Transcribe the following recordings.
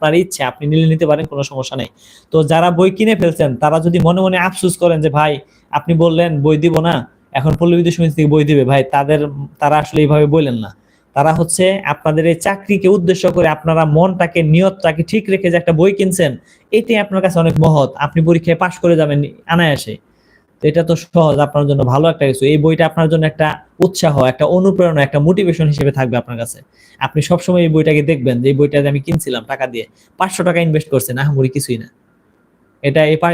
আপনার ইচ্ছে, আপনি নিলে নিতে পারেন, কোনো সমস্যা নেই। তো যারা বই কিনে ফেলছেন তারা যদি মনে মনে আফসোস করেন যে ভাই আপনি বললেন বই দিব না, এখন পল্লীবিদ্যুৎ সমিতি থেকে বই দিবে, ভাই তারা আসলে এইভাবে বললেন না। তারা হচ্ছে আপনাদের এই চাকরিকে উদ্দেশ্য করে আপনারা মনটাকে, নিয়তটাকে ঠিক রেখে যে একটা বই কিনছেন, এটাই আপনার কাছে অনেক মহৎ। আপনি পরীক্ষায় পাশ করে যাবেন অনায়াসে। তো এটা তো সহজ, আপনার জন্য ভালো একটা কিছু। এই বইটা আপনার জন্য একটা উৎসাহ, একটা অনুপ্রেরণা, একটা মোটিভেশন হিসেবে থাকবে আপনার কাছে। আপনি সবসময় এই বইটাকে দেখবেন যে এই বইটা আমি কিনছিলাম টাকা দিয়ে, 500 টাকা ইনভেস্ট করছেন, আহামরি কিছুই না।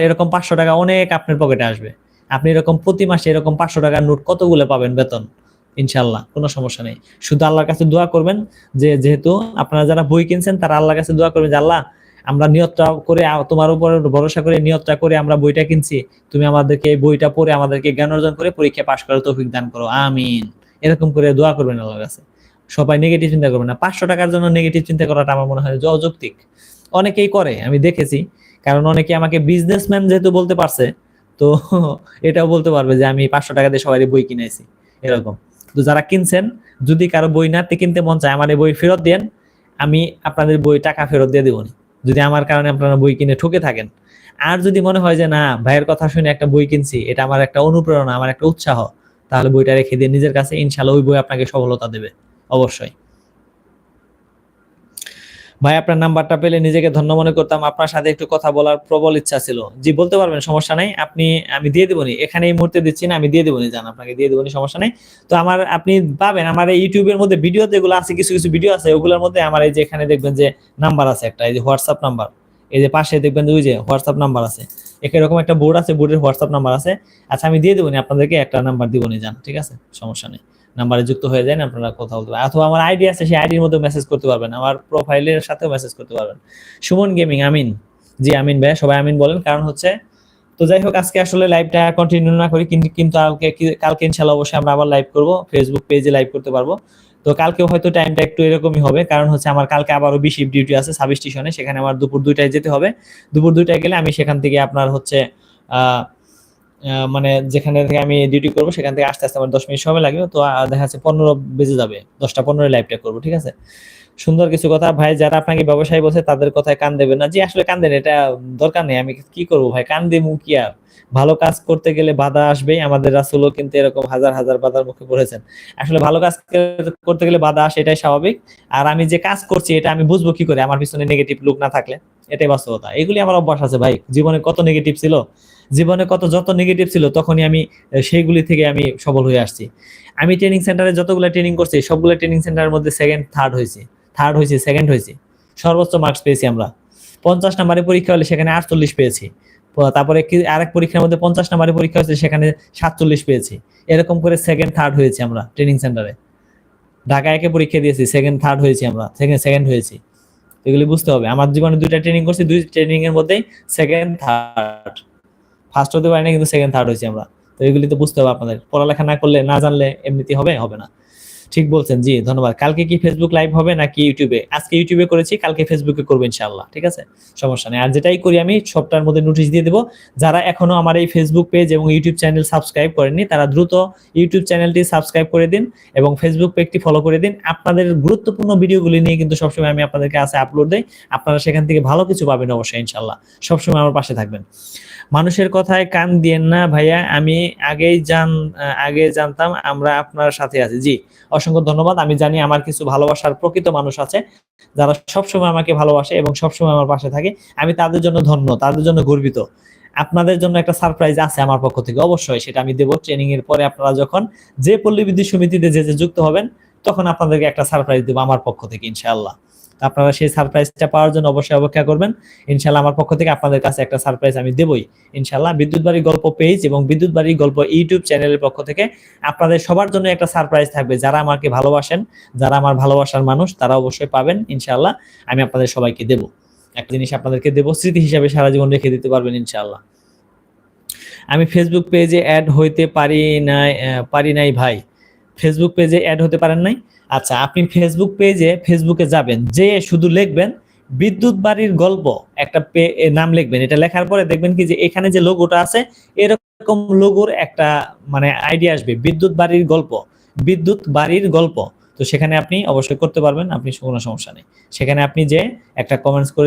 এরকম 500 টাকা অনেক আপনার পকেটে আসবে। আপনি এরকম প্রতি মাসে এরকম 500 টাকার নোট কতগুলো পাবেন বেতন, ইনশাল্লাহ কোনো সমস্যা নেই। শুধু আল্লাহর কাছে দোয়া করবেন যে যেহেতু আপনারা যারা বই কিনছেন তারা আল্লাহর কাছে দোয়া করবেন যে আল্লাহ, আমরা নিয়তটা করে তোমার উপর ভরসা করে নিয়তটা করে আমরা বইটা কিনছি, তুমি আমাদেরকে এই বইটা পড়ে আমাদেরকে জ্ঞান অর্জন করে পরীক্ষা পাশ করার তৌফিক দান করো, আমিন। এরকম করে দোয়া করবেন আল্লাহর কাছে। সবাই নেগেটিভ চিন্তা করবেন না। 500 টাকার জন্য নেগেটিভ চিন্তা করাটা আমার মনে হয় যে অযৌক্তিক। অনেকেই করে, আমি দেখেছি। কারণ অনেকে আমাকে বিজনেসম্যান যেহেতু বলতে পারছে, তো এটাও বলতে পারবে যে আমি 500 টাকা দিয়ে সবাই বই কিনেছি, এরকম। তো যারা কিনছেন, যদি কারো বই না কিনতে মন চায়, আমার এই বই ফেরত দেন, আমি আপনাদের বই টাকা ফেরত দিয়ে দেবো নি, যদি আমার কারণে আপনারা বই কিনে ঠকে থাকেন। আর যদি মনে হয় যে না, ভাইয়ের কথা শুনে একটা বই কিনছি, এটা আমার একটা অনুপ্রেরণা, আমার একটা উৎসাহ, তাহলে বইটা রেখে দিয়ে নিজের কাছে, ইনশাল্লাহ ওই বই আপনাকে সফলতা দেবে অবশ্যই। ভাই আপনার নাম্বারটা পেলে নিজেকে ধন্য মনে করতাম, আপনার সাথে একটু কথা বলার প্রবল ইচ্ছা ছিল। জি বলতে পারবেন, সমস্যা নাই। আমি দিয়ে দেবনি, এখানে এই মুহূর্তে দিচ্ছি না, আমি দিয়ে দেবনি, জান আপনাকে দিয়ে দেবনি, সমস্যা নেই। তো আপনি পাবেন আমার এই ইউটিউবের মধ্যে ভিডিও যেগুলো আছে, কিছু কিছু ভিডিও আছে, ওগুলোর মধ্যে আমার এই যে এখানে দেখবেন যে নাম্বার আছে একটা, এই যে হোয়াটসঅ্যাপ নাম্বার, এই যে পাশে দেখবেন যে ওই যে হোয়াটসঅ্যাপ নাম্বার আছে, এরকম একটা বোর্ড আছে, বোর্ডের হোয়াটসঅ্যাপ নাম্বার আছে। আচ্ছা আমি দিয়ে দেবনি আপনাদেরকে, একটা নাম্বার দিবনি, জান, ঠিক আছে, সমস্যা নেই। নাম্বারে যুক্ত হয়ে যায়, আপনারা কথা বলতে পারেন, অথবা আমার আইডি আছে, সেই আইডির মধ্যে মেসেজ করতে পারবেন, আমার প্রোফাইলের সাথেও মেসেজ করতে পারবেন। সুমন গেমিং, আমিন। জি আমিন ভাই, সবাই আমিন বলেন, কারণ হচ্ছে তো যাই হোক, আজকে আসলে লাইভটা কন্টিনিউ না করি, কিন্তু কালকে ইনশাআল্লাহ অবশ্যই আমরা আবার লাইভ করব, ফেসবুক পেজে লাইভ করতে পারবো। তো কালকেও হয়তো টাইমটা একটু এরকমই হবে, কারণ হচ্ছে আমার কালকে আবারও বিশিপ ডিউটি আছে সাব স্টেশনে, সেখানে আমার দুপুর 2টায় যেতে হবে। দুপুর 2টায় গেলে আমি সেখান থেকে আপনার হচ্ছে মানে যেখানে থেকে আমি ডিউটি করবো সেখান থেকে আসতে আসতে আমার 10 মিনিট সময় লাগবে। তো দেখা যাচ্ছে 15 বেজে যাবে, 10টা 15 লাইভটা করবো, ঠিক আছে। সুন্দর কিছু কথা ভাই, যারা আপনাকে ব্যবসায়ী বলছে তাদের কথায় কান দেবেন না। জি আসলে কান দেন, এটা দরকার নেই। আমি কি করবো ভাই, কান দিমু কি আর? ভালো কাজ করতে গেলে বাধা আসবেই, আমাদের রাসূলও কিন্তু এরকম হাজার হাজার বাধার মুখে পড়েছেন। আসলে ভালো কাজ করতে গেলে বাধা আসে, এটাই স্বাভাবিক। আর আমি যে কাজ করছি এটা আমি বুঝবো কি করে, আমার পিছনে নেগেটিভ লোক না থাকলে? এটাই বাস্তবতা। এগুলি আমার অভ্যাস আছে ভাই, জীবনে কত নেগেটিভ ছিল, জীবনে যত নেগেটিভ ছিল, তখনই আমি সেইগুলি থেকে আমি সফল হয়ে আসছি। আমি ট্রেনিং সেন্টারে যতগুলো ট্রেনিং করছি, সবগুলো ট্রেনিং সেন্টারের মধ্যে থার্ড হয়েছি, সেকেন্ড হয়েছি, সর্বোচ্চ মার্কস পেয়েছি আমরা। 50 নাম্বারের পরীক্ষা হলে সেখানে 48 পেয়েছি। তারপরে আরেক পরীক্ষার মধ্যে 50 নাম্বারের পরীক্ষা হচ্ছে, সেখানে 47 পেয়েছি। এরকম করে সেকেন্ড থার্ড হয়েছি আমরা ট্রেনিং সেন্টারে। ঢাকা একে পরীক্ষা দিয়েছি, সেকেন্ড থার্ড হয়েছি আমরা, সেকেন্ড হয়েছি। এগুলি বুঝতে হবে। আমার জীবনে 2টা ট্রেনিং করছি, 2 ট্রেনিং এর মধ্যেই সেকেন্ড থার্ড, ফার্স্ট হতে পারি না, কিন্তু সেকেন্ড থার্ড হয়েছি আমরা। তো এগুলি তো বুঝতে হবে আপনাদের, পড়ালেখা না করলে, না জানলে এমনিতে হবে না। ঠিক বলছেন, জি ধন্যবাদ। কালকে কি ফেসবুক লাইভ হবে নাকি ইউটিউবে? আজকে ইউটিউবে করেছি, কালকে ফেসবুকে করবো ইনশাআল্লাহ, ঠিক আছে, সমস্যা নেই। আর যেটাই করি আমি সবটার মধ্যে নোটিশ দিয়ে দেবো। যারা এখনো আমার এই ফেসবুক পেজ এবং ইউটিউব চ্যানেল সাবস্ক্রাইব করেননি, তারা দ্রুত ইউটিউব চ্যানেলটি সাবস্ক্রাইব করে দিন এবং ফেসবুক পেজটি ফলো করে দিন। আপনাদের গুরুত্বপূর্ণ ভিডিওগুলি নিয়ে কিন্তু সবসময় আমি আপনাদেরকে কাছে আপলোড দেই, আপনারা সেখান থেকে ভালো কিছু পাবেন অবশ্যই, ইনশাআল্লাহ। সবসময় আমার পাশে থাকবেন। মানুষের কথায় কান দিয়েন না ভাইয়া, আমি আগে জানতাম আমরা আপনার সাথে আছি। জি অসংখ্য ধন্যবাদ। আমি জানি আমার কিছু ভালোবাসার প্রকৃত মানুষ আছে, যারা সবসময় আমাকে ভালোবাসে এবং সবসময় আমার পাশে থাকে। আমি তাদের জন্য ধন্য, তাদের জন্য গর্বিত। আপনাদের জন্য একটা সারপ্রাইজ আছে আমার পক্ষ থেকে, অবশ্যই সেটা আমি দেবো। ট্রেনিং এর পরে আপনারা যখন যে পল্লী বিদ্যুৎ সমিতিতে যে যুক্ত হবেন, তখন আপনাদেরকে একটা সারপ্রাইজ দেবো আমার পক্ষ থেকে, ইনশাআল্লাহ। আপনারা সেই সারপ্রাইজটা পাওয়ার জন্য অবশ্যই অপেক্ষা করবেন। ইনশাআল্লাহ আমার পক্ষ থেকে আপনাদের কাছে একটা সারপ্রাইজ আমি দেবই, ইনশাআল্লাহ। বিদ্যুৎ বাড়ি গল্প পেজ এবং বিদ্যুৎ বাড়ি গল্প ইউটিউব চ্যানেলের পক্ষ থেকে আপনাদের সবার জন্য একটা সারপ্রাইজ থাকবে। যারা আমাকে ভালোবাসেন, যারা আমার ভালোবাসার মানুষ, তারা অবশ্যই পাবেন, ইনশাআল্লাহ। আমি আপনাদের সবাইকে দেব একটা জিনিস, আপনাদেরকে দেবো, স্মৃতি হিসাবে সারা জীবন রেখে দিতে পারবেন, ইনশাআল্লাহ। আমি ফেসবুক পেজে অ্যাড হইতে পারি নাই ভাই। ফেসবুক পেজে অ্যাড হতে পারেন নাই? আচ্ছা, আপনি ফেসবুকে যাবেন, যে শুধু লিখবেন বিদ্যুৎ বাড়ির গল্প, একটা নাম লিখবেন। এটা লেখার পরে দেখবেন কি যে এখানে যে লোগোটা আছে, এরকম লোগোর একটা মানে আইডিয়া আসবে, বিদ্যুৎ বাড়ির গল্প। তো সেখানে আপনি অবশ্যই করতে পারবেন, আপনি কোনো সমস্যা নেই। সেখানে আপনি যে একটা কমেন্টস করে